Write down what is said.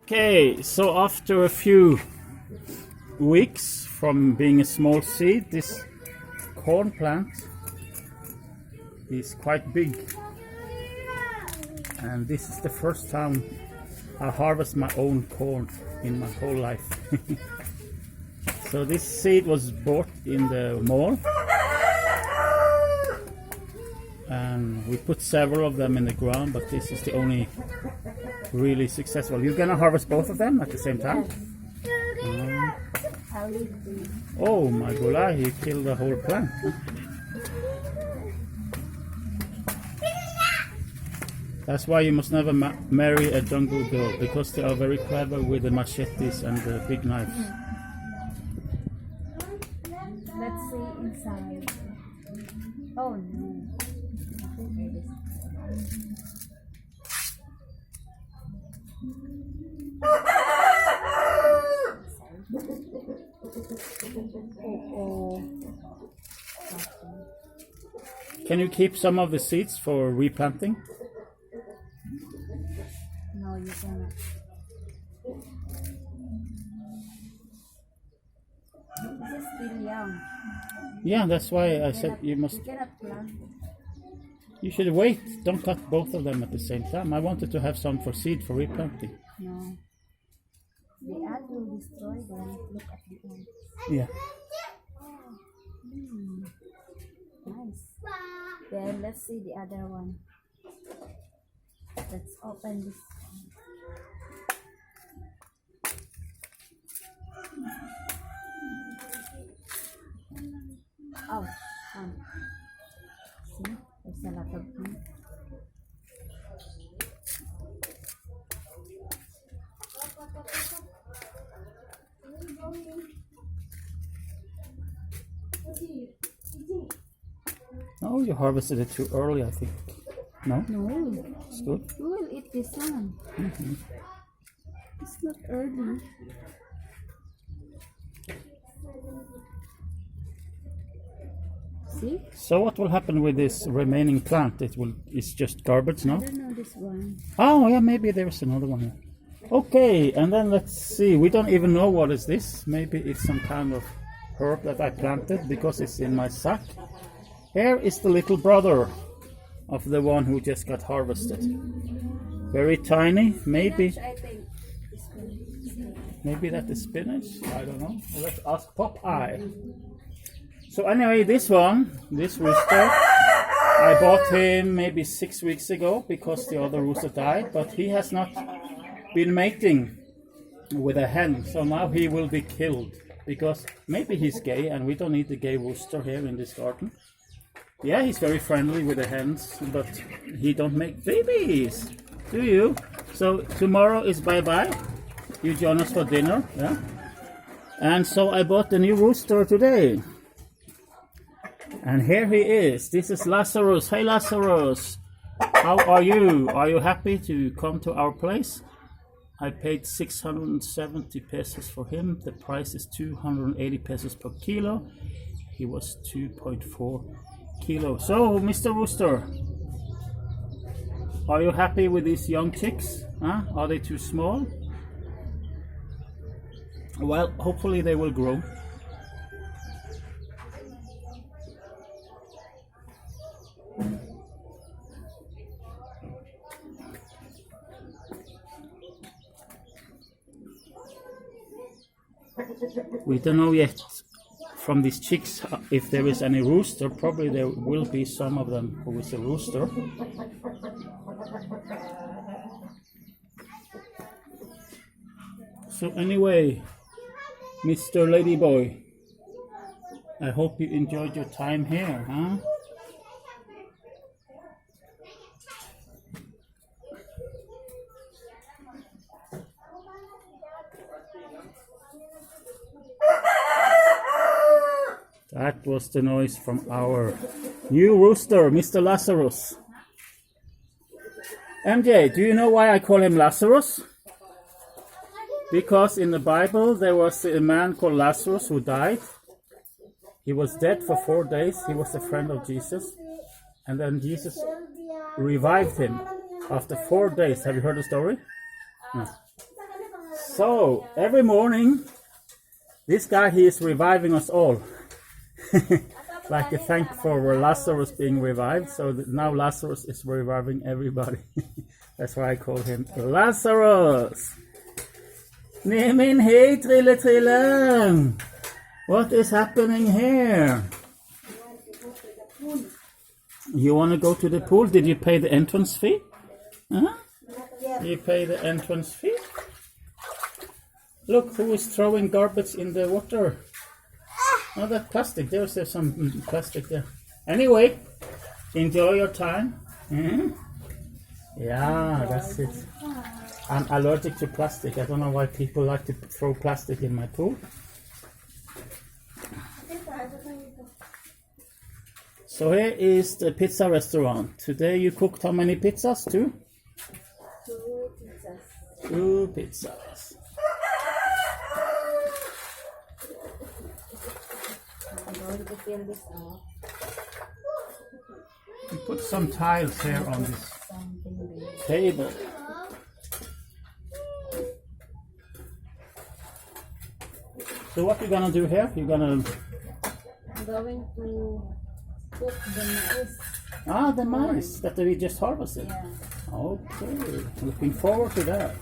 Okay, so after a few weeks from being a small seed, this corn plant is quite big. And this is the first time I harvest my own corn in my whole life. So this seed was bought in the mall. And we put several of them in the ground, but this is the only really successful. You're gonna harvest both of them at the same time? Oh my god, you killed the whole plant. That's why you must never marry a jungle girl, because they are very clever with the machetes and the big knives. Let's see inside. Oh no. Can you keep some of the seeds for replanting? No, you cannot. This is still young. Yeah, that's why I said you must. You cannot plant. You should wait. Don't cut both of them at the same time. I wanted to have some for seed for replanting. No. The ant will destroy them. Look at the ant. Yeah. Nice. Then let's see the other one. Let's open this one. Oh, see, there's a lot of ants. Oh, you harvested it too early, I think. No? No, It's good. we will eat this one. It's not early. See? So what will happen with this remaining plant? It's just garbage now? I don't know this one. Oh yeah, maybe there's another one here. Okay, and then let's see. We don't even know what is this. Maybe it's some kind of herb that I planted because it's in my sack. Here is the little brother of the one who just got harvested. Very tiny, maybe. I think this one. Maybe that is spinach. I don't know. Let's ask Popeye. So anyway, this rooster, I bought him maybe 6 weeks ago because the other rooster died, but he has not been mating with a hen, so now he will be killed because maybe he's gay and we don't need the gay rooster here in this garden. Yeah, he's very friendly with the hens, but he don't make babies, do you? So tomorrow is bye-bye. You join us for dinner, yeah? And so I bought the new rooster today. And here he is. This is Lazarus. Hey Lazarus, how are you? Are you happy to come to our place? I paid 670 pesos for him. The price is 280 pesos per kilo. He was 2.4 kilos. So, Mr. Rooster, are you happy with these young chicks? Huh? Are they too small? Well, hopefully they will grow. We don't know yet from these chicks if there is any rooster. Probably there will be some of them who is a rooster. So anyway, Mr. Ladyboy, I hope you enjoyed your time here, huh? That was the noise from our new rooster, Mr. Lazarus. MJ, do you know why I call him Lazarus? Because in the Bible there was a man called Lazarus who died. He was dead for 4 days. He was a friend of Jesus. And then Jesus revived him after 4 days. Have you heard the story? No. So every morning, this guy he is reviving us all. Like a thank for Lazarus being revived. So now Lazarus is reviving everybody. That's why I call him Lazarus. Nemin, hey, Trille Trille. What is happening here? You want to go to the pool? Did you pay the entrance fee? Huh? You pay the entrance fee? Look, who is throwing garbage in the water? Oh, that plastic. There's some plastic there. Anyway, enjoy your time. Yeah, that's it. I'm allergic to plastic. I don't know why people like to throw plastic in my pool. So here is the pizza restaurant. Today you cooked how many pizzas? Two? 2 pizzas. 2 pizzas. I'm going to fill this up. You put some tiles here on this Something big. table. So what you gonna do here? You're gonna... I'm going to cook the maize. Ah, the mice that we just harvested. Yeah. Okay, looking forward to that.